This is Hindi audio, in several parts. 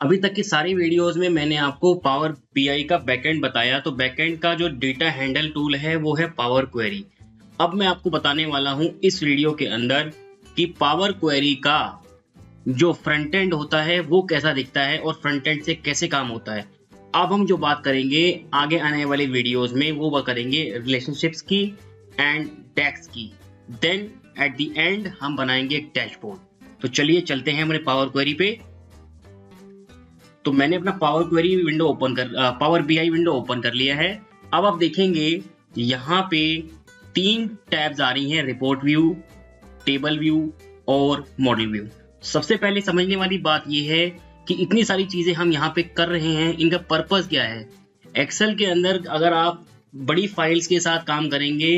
अभी तक की सारी वीडियोस में मैंने आपको पावर बीआई का बैकएंड बताया, तो बैकएंड का जो डेटा हैंडल टूल है वो है पावर क्वेरी। अब मैं आपको बताने वाला हूं इस वीडियो के अंदर कि पावर क्वेरी का जो फ्रंट एंड होता है वो कैसा दिखता है और फ्रंट एंड से कैसे काम होता है। अब हम जो बात करेंगे आगे आने वाली वीडियोस में वो करेंगे रिलेशनशिप्स की एंड टैक्स की। देन एट द एंड हम बनाएंगे एक डैशबोर्ड। तो चलिए चलते हैं हमारे पावर क्वेरी पे। तो मैंने अपना power query window power BI window open कर लिया है। अब आप देखेंगे यहाँ पे 3 टैब्स आ रही हैं, रिपोर्ट व्यू, टेबल व्यू और मॉडल व्यू। सबसे पहले समझने वाली बात यह है कि इतनी सारी चीजें हम यहाँ पे कर रहे हैं, इनका पर्पस क्या है। एक्सेल के अंदर अगर आप बड़ी फाइल्स के साथ काम करेंगे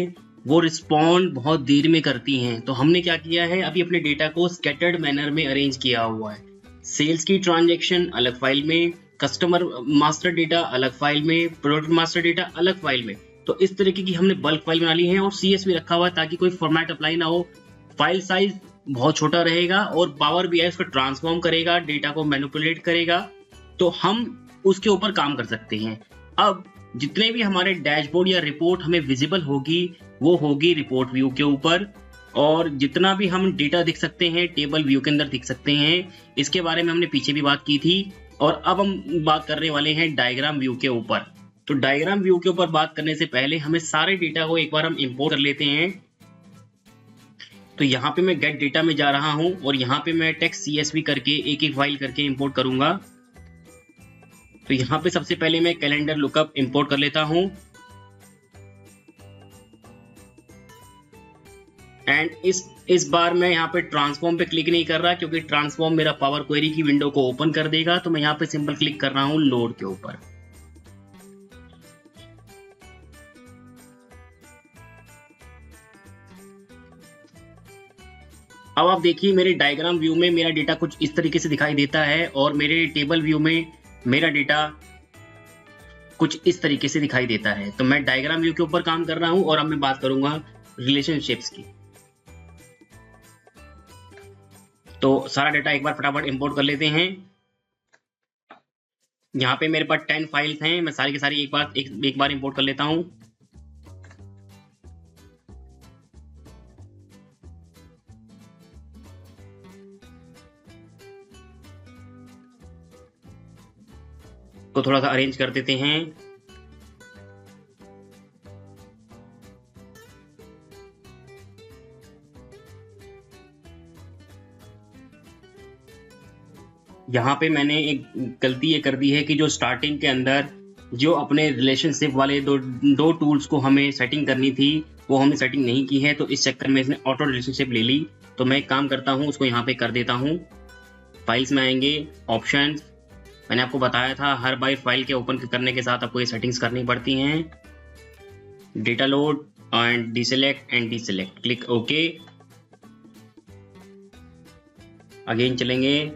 वो रिस्पॉन्ड बहुत देर में करती हैं। तो हमने क्या किया है, अभी अपने डेटा को स्कैटर्ड मैनर में अरेंज किया हुआ है। सेल्स की ट्रांजैक्शन अलग फाइल में, कस्टमर मास्टर डेटा अलग फाइल में, प्रोडक्ट मास्टर डेटा अलग फाइल में। तो इस तरीके की हमने बल्क फाइल बना ली है और CS भी रखा हुआ है ताकि कोई फॉर्मेट अप्लाई ना हो। फाइल साइज बहुत छोटा रहेगा और पावर बीआई उसको ट्रांसफॉर्म करेगा, डेटा को मैनिपुलेट करेगा, तो हम उसके ऊपर काम कर सकते हैं। अब जितने भी हमारे डैशबोर्ड या रिपोर्ट हमें विजिबल होगी वो होगी रिपोर्ट व्यू के ऊपर, और जितना भी हम डेटा दिख सकते हैं टेबल व्यू के अंदर दिख सकते हैं। इसके बारे में हमने पीछे भी बात की थी। और अब हम बात करने वाले हैं डायग्राम व्यू के ऊपर। तो डायग्राम व्यू के ऊपर बात करने से पहले हमें सारे डेटा को एक बार हम इंपोर्ट कर लेते हैं। तो यहाँ पे मैं गेट डेटा में जा रहा हूं और यहाँ पे मैं टेक्स्ट CSV करके एक एक फाइल करके इंपोर्ट करूंगा। तो यहाँ पे सबसे पहले मैं कैलेंडर लुकअप इंपोर्ट कर लेता हूं एंड इस बार मैं यहाँ पे ट्रांसफॉर्म पे क्लिक नहीं कर रहा क्योंकि ट्रांसफॉर्म मेरा पावर क्वेरी की विंडो को ओपन कर देगा। तो मैं यहाँ पे सिंपल क्लिक कर रहा हूँ लोड के ऊपर। अब आप देखिए मेरे डायग्राम व्यू में मेरा डेटा कुछ इस तरीके से दिखाई देता है और मेरे टेबल व्यू में मेरा डेटा कुछ इस तरीके से दिखाई देता है। तो मैं डायग्राम व्यू के ऊपर काम कर रहा हूं और अब मैं बात करूंगा रिलेशनशिप्स की। तो सारा डेटा एक बार फटाफट इंपोर्ट कर लेते हैं। यहाँ पे मेरे पास 10 फाइल्स हैं, मैं सारी की सारी एक बार इंपोर्ट कर लेता हूँ। तो थोड़ा सा अरेंज कर देते हैं। यहाँ पे मैंने एक गलती ये कर दी है कि जो स्टार्टिंग के अंदर जो अपने रिलेशनशिप वाले दो टूल्स को हमें सेटिंग करनी थी वो हमने सेटिंग नहीं की है। तो इस चक्कर में इसने ऑटो रिलेशनशिप ले ली। तो मैं एक काम करता हूँ, उसको यहाँ पे कर देता हूँ। फाइल्स में आएंगे, ऑप्शंस। मैंने आपको बताया था हर बार फाइल के ओपन करने के साथ आपको ये सेटिंग्स करनी पड़ती हैं। Data load and deselect, click okay. Again चलेंगे।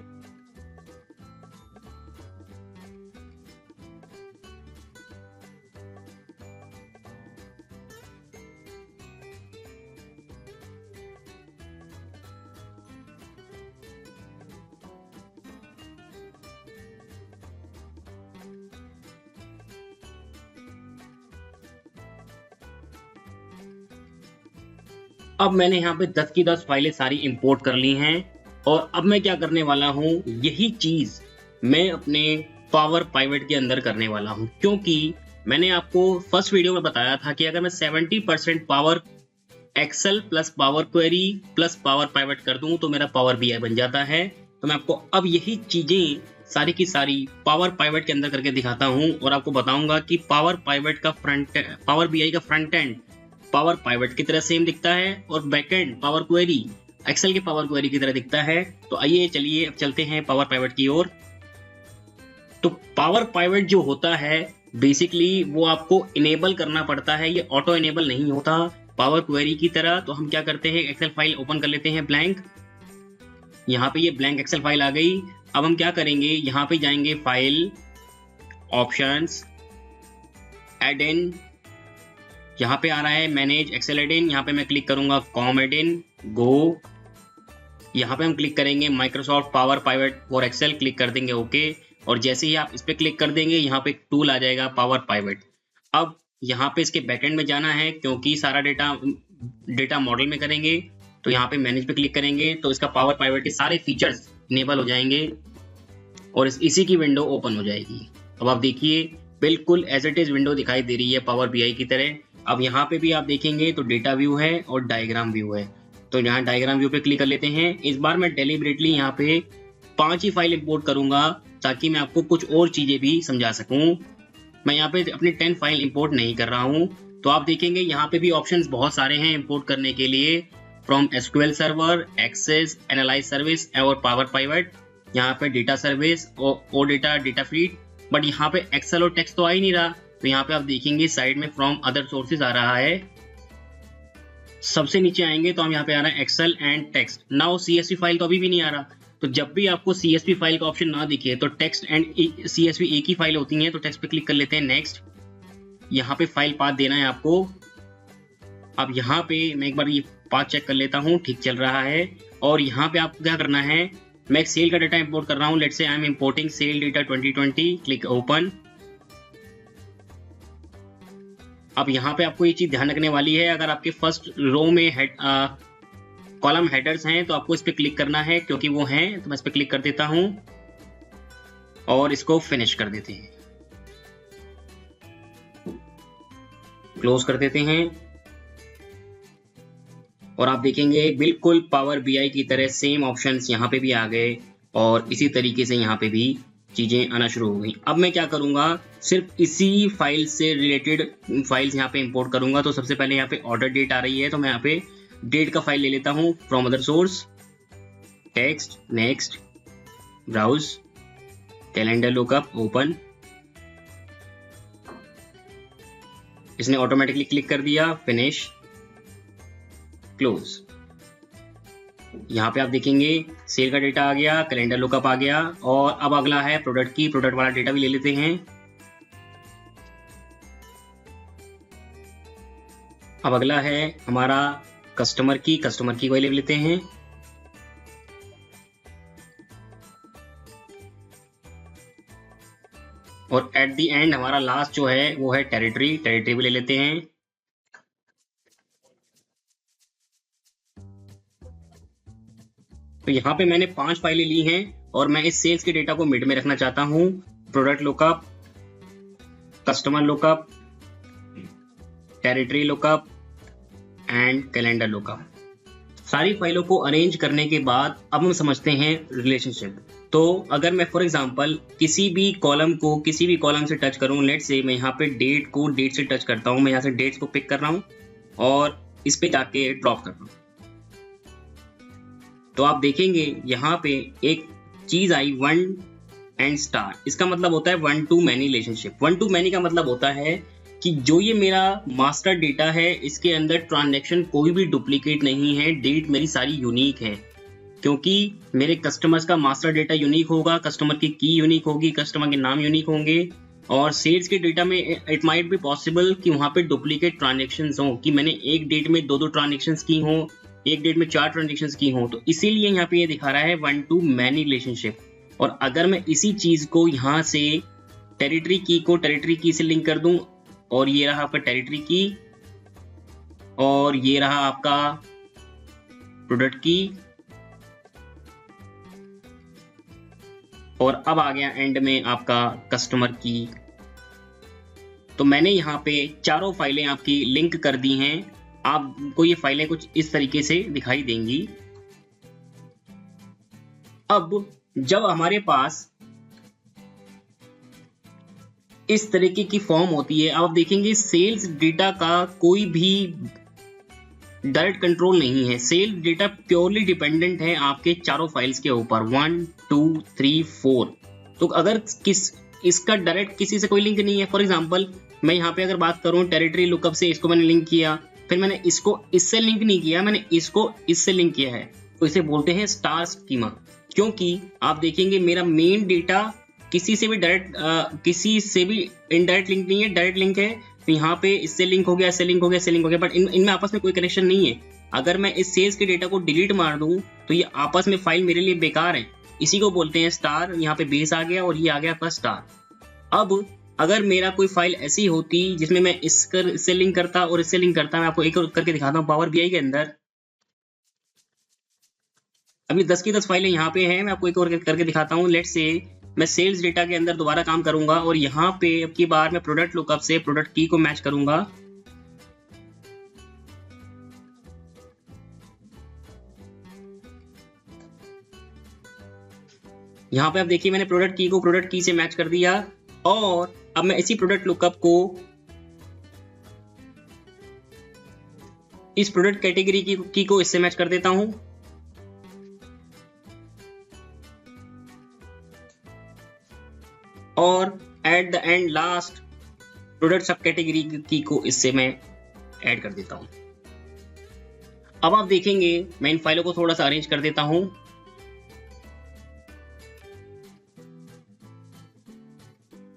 अब मैंने यहाँ पे 10 की 10 फाइलें सारी इंपोर्ट कर ली हैं और अब मैं क्या करने वाला हूँ, यही चीज मैं अपने पावर पाइवेट के अंदर करने वाला हूँ। क्योंकि मैंने आपको फर्स्ट वीडियो में बताया था कि अगर मैं 70% power Excel plus power query plus power pivot कर दूं तो मेरा पावर बीआई बन जाता है। तो मैं आपको अब यही चीजें सारी की सारी पावर पाइवेट के अंदर करके दिखाता हूं और आपको बताऊंगा कि पावर बीआई का फ्रंट एंड पावर पाइवेट की तरह सेम दिखता है और बैकएंड पावर क्वेरी एक्सेल के पावर क्वेरी की तरह दिखता है। तो आइए चलिए अब चलते हैं पावर पाइवेट की ओर। तो पावर पाइवेट जो होता है बेसिकली वो आपको इनेबल करना पड़ता है, ये ऑटो इनेबल नहीं होता पावर क्वेरी की तरह। तो हम क्या करते हैं, एक्सेल फाइल ओपन कर लेते हैं ब्लैंक। यहाँ पे ये ब्लैंक एक्सेल फाइल आ गई। अब हम क्या करेंगे, यहाँ पे जाएंगे फाइल, ऑप्शंस, एड इन। यहाँ पे आ रहा है मैनेज एक्सेल एड इन, यहाँ पे मैं क्लिक करूंगा कॉम एड इन, गो। यहाँ पे हम क्लिक करेंगे Microsoft power pivot for Excel, click कर देंगे ओके। और जैसे ही आप इस पे क्लिक कर देंगे यहाँ पे एक टूल आ जाएगा पावर पाइवट। अब यहाँ पे इसके बैकएंड में जाना है, क्योंकि सारा डेटा मॉडल में करेंगे तो यहाँ पे मैनेज पे क्लिक करेंगे तो इसका पावर पाइवट के सारे फीचर्स इनेबल हो जाएंगे और इसी की विंडो ओपन हो जाएगी। अब आप देखिए बिल्कुल एज इट इज विंडो दिखाई दे रही है पावर बीआई की तरह। अब यहाँ पे भी आप देखेंगे तो डेटा व्यू है और डायग्राम व्यू है, तो यहाँ डायग्राम व्यू पे क्लिक कर लेते हैं। इस बार मैं डेलिबरेटली यहाँ पे 5 ही फाइल इंपोर्ट करूंगा ताकि मैं आपको कुछ और चीजें भी समझा सकूं। मैं यहाँ पे अपनी 10 फाइल इंपोर्ट नहीं कर रहा हूँ। तो आप देखेंगे यहाँ पे भी ऑप्शंस बहुत सारे हैं इंपोर्ट करने के लिए, from SQL server, Access, analyse service और पावर पाइवट। यहाँ पे डेटा सर्विस और डेटा फीड, बट यहाँ पे एक्सेल और टेक्स्ट तो आ ही नहीं रहा। तो यहाँ पे आप देखेंगे साइड में फ्रॉम अदर सोर्सेज आ रहा है। सबसे नीचे आएंगे तो हम यहाँ पे आ रहा है Excel and text. Now CSV file तो अभी भी नहीं आ रहा। तो जब भी आपको सीएसवी फाइल का ऑप्शन ना दिखे तो टेक्स्ट एंड सीएसवी एक ही फाइल होती है, तो टेक्स्ट पे क्लिक कर लेते हैं नेक्स्ट। यहाँ पे फाइल पाथ देना है आपको। अब यहाँ पे मैं एक बार ये पाथ चेक कर लेता हूँ, ठीक चल रहा है। और यहाँ पे आपको क्या करना है, मैं एक सेल का डाटा इंपोर्ट कर रहा हूँ। Let's say I am importing sale data 2020, click open. अब यहाँ पे आपको ये चीज ध्यान रखने वाली है, अगर आपके फर्स्ट रो में कॉलम हेडर्स हैं तो आपको इस पे क्लिक करना है, क्योंकि वो हैं। तो मैं इस पे क्लिक कर देता हूं और इसको फिनिश कर देते हैं, क्लोज कर देते हैं। और आप देखेंगे बिल्कुल पावर बीआई की तरह सेम ऑप्शंस यहाँ पे भी आ गए और इसी तरीके से यहाँ पे भी चीजें आना शुरू हो गई। अब मैं क्या करूंगा, सिर्फ इसी फाइल से रिलेटेड फाइल्स यहाँ पे इंपोर्ट करूंगा। तो सबसे पहले यहाँ पे ऑर्डर डेट आ रही है, तो मैं यहाँ पे डेट का फाइल ले लेता हूं from other source, text, next, browse, calendar lookup, open. इसने ऑटोमेटिकली क्लिक कर दिया, फिनिश, क्लोज। यहाँ पे आप देखेंगे सेल का डेटा आ गया, कैलेंडर लुकअप आ गया। और अब अगला है प्रोडक्ट की, प्रोडक्ट वाला डेटा भी ले लेते हैं। अब अगला है हमारा कस्टमर की वही ले लेते हैं। और एट द एंड हमारा लास्ट जो है वो है टेरिटरी भी ले लेते हैं। तो यहाँ पे मैंने 5 फाइलें ली हैं और मैं इस सेल्स के डेटा को मिड में रखना चाहता हूं। Product lookup, customer lookup, territory lookup and calendar lookup. सारी फाइलों को अरेंज करने के बाद अब हम समझते हैं रिलेशनशिप। तो अगर मैं फॉर एग्जांपल किसी भी कॉलम से टच करूं, लेट्स से मैं यहाँ पे डेट को डेट से टच करता हूं, मैं यहाँ से डेट्स को पिक कर रहा हूं और इस पे जाके ड्रॉप कर रहा हूं, तो आप देखेंगे यहाँ पे एक चीज आई, वन एंड स्टार। इसका मतलब होता है one two many relationship. One two many का मतलब होता है कि जो ये मेरा मास्टर डेटा है इसके अंदर ट्रांजैक्शन कोई भी डुप्लीकेट नहीं है, डेट मेरी सारी यूनिक है, क्योंकि मेरे कस्टमर्स का मास्टर डेटा यूनिक होगा, कस्टमर की यूनिक होगी, कस्टमर के नाम यूनिक होंगे। और सेल्स के डेटा में इट माइट बी पॉसिबल कि वहां पे डुप्लीकेट ट्रांजैक्शंस हो, कि मैंने एक डेट में 2 ट्रांजैक्शंस की हो, एक डेट में 4 ट्रांजैक्शंस की हो। तो इसीलिए यहाँ पे ये दिखा रहा है वन टू मैनी रिलेशनशिप। और अगर मैं इसी चीज को यहाँ से टेरिटरी की से लिंक कर दूं, और ये रहा आपका टेरिटरी की और ये रहा आपका प्रोडक्ट की, और अब आ गया एंड में आपका कस्टमर की। तो मैंने यहाँ पे चारों फाइलें आपकी लिंक कर दी हैं। आपको ये फाइलें कुछ इस तरीके से दिखाई देंगी। अब जब हमारे पास इस तरीके की फॉर्म होती है, आप देखेंगे सेल्स डेटा का कोई भी डायरेक्ट कंट्रोल नहीं है। सेल्स डेटा प्योरली डिपेंडेंट है आपके चारों फाइल्स के ऊपर, 1 2 3 4। तो अगर इसका डायरेक्ट किसी से कोई लिंक नहीं है, फॉर एग्जांपल मैं यहाँ पे अगर बात करूं टेरिटरी लुकअप से, इसको मैंने लिंक किया, फिर मैंने इसको इससे लिंक नहीं किया, मैंने इसको इससे लिंक किया है, तो इसे बोलते हैं स्टार स्कीमा। क्योंकि आप देखेंगे मेरा मेन डेटा किसी से भी डायरेक्ट किसी से भी इनडायरेक्ट लिंक नहीं है, डायरेक्ट लिंक है। तो यहाँ पे इससे लिंक हो गया, इससे लिंक हो गया, इससे लिंक हो गया, बट इनमें आपस में कोई कनेक्शन नहीं है। अगर मैं इस सेल्स के डेटा को डिलीट मार दूं तो ये आपस में फाइल मेरे लिए बेकार है। इसी को बोलते हैं स्टार। यहाँ पे बेस आ गया और ये आ गया आपका स्टार। अब अगर मेरा कोई फाइल ऐसी होती जिसमें मैं इससे लिंक करता और इससे लिंक करता, मैं आपको एक और करके दिखाता हूँ पावर बीआई के अंदर। अभी 10 की 10 फाइलें यहाँ पे हैं, मैं आपको एक और करके दिखाता हूँ। लेट्स से मैं सेल्स डेटा के अंदर दोबारा काम करूंगा और यहाँ पे अब की बार मैं प्रोडक्ट लुकअप से प्रोडक्ट की को मैच करूंगा। यहाँ पे आप देखिए मैंने प्रोडक्ट की को प्रोडक्ट की से मैच कर दिया और अब मैं इसी प्रोडक्ट लुकअप को इस प्रोडक्ट कैटेगरी की को इससे मैच कर देता हूं और at the end last product सब कैटेगरी की को इससे मैं ऐड कर देता हूं। अब आप देखेंगे मैं इन फाइलों को थोड़ा सा अरेंज कर देता हूं।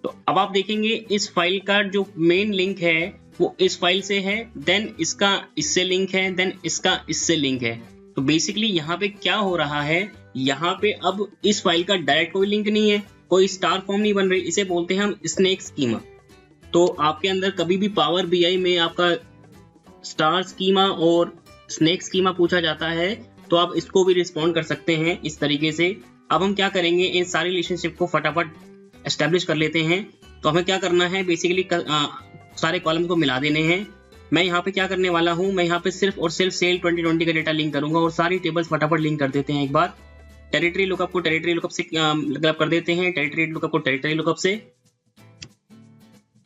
तो अब आप देखेंगे इस फाइल का जो मेन लिंक है वो इस फाइल से है, देन इसका इससे लिंक है, देन इसका इससे लिंक है। तो बेसिकली यहाँ पे क्या हो रहा है, यहाँ पे अब इस फाइल का डायरेक्ट कोई लिंक नहीं है, कोई स्टार फॉर्म नहीं बन रही। इसे बोलते हैं हम स्नेक स्कीमा। तो आपके अंदर कभी भी पावर बीआई में आपका स्टार स्कीमा और स्नेक स्कीमा पूछा जाता है तो आप इसको भी रिस्पॉन्ड कर सकते हैं इस तरीके से। अब हम क्या करेंगे, इन सारी रिलेशनशिप को फटाफट एस्टेब्लिश कर लेते हैं। तो हमें क्या करना है, बेसिकली सारे कॉलम को मिला देने हैं। मैं यहाँ पे क्या करने वाला हूँ, मैं यहाँ पे सिर्फ और सिर्फ सेल 2020 का डेटा लिंक करूंगा और सारी टेबल्स फटाफट लिंक कर देते हैं एक बार। टेरिटरी लुकअप को टेरिटरी लुकअप से मतलब कर देते हैं, टेरिटरी लुकअप को टेरिटरी लुकअप से।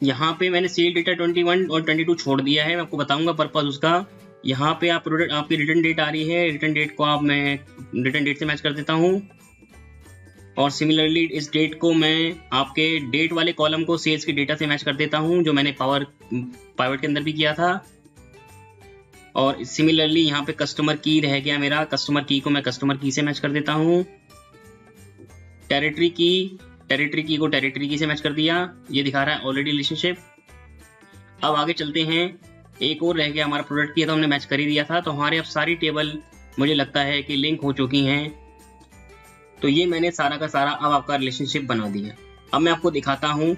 यहाँ पे मैंने सेल डेटा 21 और 22 छोड़ दिया है, मैं आपको बताऊंगा पर्पज उसका। यहाँ पे आप प्रोडक्ट आपकी रिटर्न डेट आ रही है, रिटर्न डेट को आप मैं रिटर्न डेट से मैच कर देता हूँ और सिमिलरली इस डेट को मैं आपके डेट वाले कॉलम को सेल्स के डेटा से मैच कर देता हूँ जो मैंने पाइवट के अंदर भी किया था। और सिमिलरली यहाँ पे कस्टमर की रह गया मेरा, कस्टमर की को मैं कस्टमर की से मैच कर देता हूँ। टेरिटरी की को टेरिटरी की से मैच कर दिया, ये दिखा रहा है ऑलरेडी रिलेशनशिप। अब आगे चलते हैं, एक और रह गया हमारा प्रोडक्ट की, तो हमने मैच कर ही दिया था। तो हमारे अब सारी टेबल मुझे लगता है कि लिंक हो चुकी हैं। तो ये मैंने सारा का सारा अब आपका रिलेशनशिप बना दिया। अब मैं आपको दिखाता हूं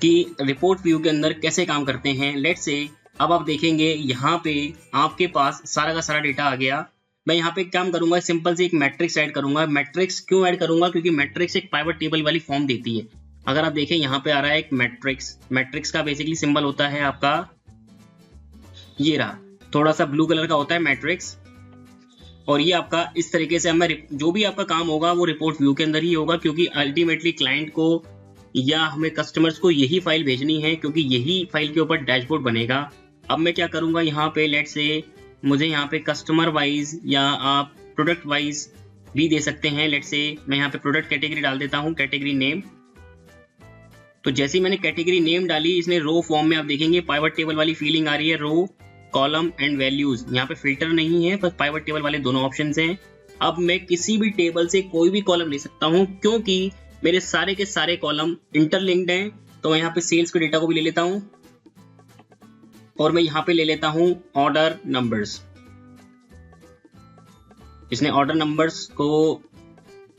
कि रिपोर्ट व्यू के अंदर कैसे काम करते हैं। लेट्स से अब आप देखेंगे यहाँ पे आपके पास सारा का सारा डेटा आ गया। मैं यहाँ पे काम करूंगा, सिंपल से एक मैट्रिक्स ऐड करूंगा। मैट्रिक्स क्यों ऐड करूंगा, क्योंकि मैट्रिक्स एक पाइवट टेबल वाली फॉर्म देती है। अगर आप देखें यहाँ पे आ रहा है एक मैट्रिक्स, मैट्रिक्स का बेसिकली सिंबल होता है आपका ये रहा, थोड़ा सा ब्लू कलर का होता है मैट्रिक्स। और ये आपका इस तरीके से हमें जो भी आपका काम होगा वो रिपोर्ट व्यू के अंदर ही होगा, क्योंकि अल्टीमेटली क्लाइंट को या हमें कस्टमर्स को यही फाइल भेजनी है, क्योंकि यही फाइल के ऊपर डैशबोर्ड बनेगा। अब मैं क्या करूंगा, यहाँ पे लेट्स से मुझे यहाँ पे कस्टमर वाइज या आप प्रोडक्ट वाइज भी दे सकते हैं। लेट्स से मैं यहाँ पे प्रोडक्ट कैटेगरी डाल देता हूँ, कैटेगरी नेम। तो जैसे ही मैंने कैटेगरी नेम डाली, इसने रो फॉर्म में आप देखेंगे पाइवट टेबल वाली फीलिंग आ रही है, रो कॉलम एंड वैल्यूज। यहाँ पे फिल्टर नहीं है, बस पाइवट टेबल वाले दोनों ऑप्शन हैं। अब मैं किसी भी टेबल से कोई भी कॉलम ले सकता हूँ, क्योंकि मेरे सारे के सारे कॉलम इंटरलिंक्ड हैं। तो मैं यहाँ पे सेल्स के डेटा को भी ले लेता हूँ और मैं यहाँ पे ले लेता हूँ ऑर्डर नंबर्स। इसने ऑर्डर नंबर्स को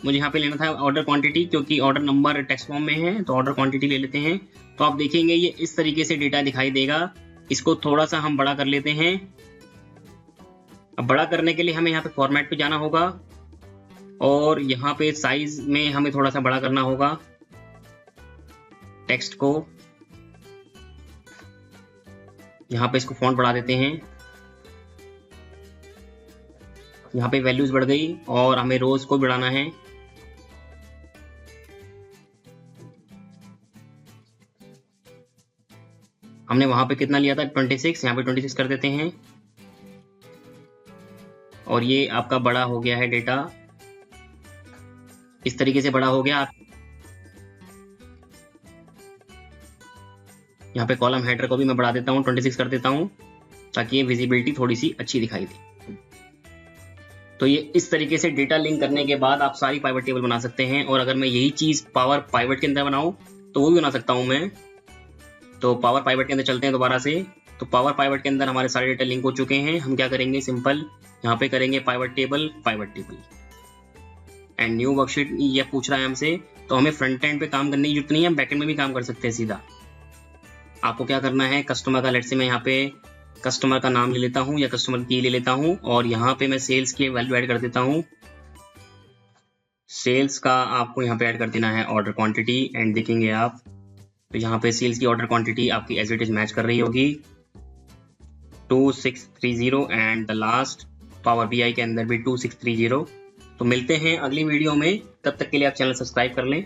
मुझे यहाँ पे लेना था ऑर्डर क्वांटिटी, क्योंकि ऑर्डर नंबर टेक्स्ट फॉर्म में है, तो ऑर्डर क्वांटिटी ले लेते हैं। तो आप देखेंगे ये इस तरीके से डेटा दिखाई देगा। इसको थोड़ा सा हम बड़ा कर लेते हैं। अब बड़ा करने के लिए हमें यहाँ पे फॉर्मेट पे जाना होगा और यहाँ पे साइज में हमें थोड़ा सा बड़ा करना होगा टेक्स्ट को। यहाँ पे इसको फॉन्ट बढ़ा देते हैं। यहाँ पे वैल्यूज बढ़ गई और हमें रोज को बढ़ाना है। हमने वहां पे कितना लिया था 26, यहाँ पे 26 कर देते हैं और ये आपका बड़ा हो गया है डेटा, इस तरीके से बड़ा हो गया। यहाँ पे कॉलम हेडर को भी मैं बढ़ा देता हूँ, 26 कर देता हूँ, ताकि ये विजिबिलिटी थोड़ी सी अच्छी दिखाई दे। तो ये इस तरीके से डेटा लिंक करने के बाद आप सारी पाइवट टेबल बना सकते हैं। और अगर मैं यही चीज पावर पाइवट के अंदर बनाऊं तो वो भी बना सकता हूं मैं। तो पावर पाइवट के अंदर चलते हैं दोबारा से। तो पावर पाइवट के अंदर हमारे सारे डेटा लिंक हो चुके हैं। हम क्या करेंगे, सिंपल यहाँ पे करेंगे pivot table and new worksheet. ये पूछ रहा है हमसे, तो हमें फ्रंट एंड पे काम करने की जरूरत नहीं है, हम बैक एंड में भी काम कर सकते हैं सीधा। आपको क्या करना है, कस्टमर का, लेट्स से मैं यहाँ पे कस्टमर का नाम ले लेता हूँ या कस्टमर की ले लेता हूँ और यहाँ पे मैं सेल्स की वैल्यू ऐड कर देता हूँ। सेल्स का आपको यहाँ पे ऐड कर देना है ऑर्डर क्वांटिटी एंड देखेंगे आप तो यहाँ पे सेल्स की ऑर्डर क्वांटिटी आपकी एज इट इज मैच कर रही होगी 2630 and the last power BI के अंदर भी 2630। तो मिलते हैं अगली वीडियो में, तब तक के लिए आप चैनल सब्सक्राइब कर लें।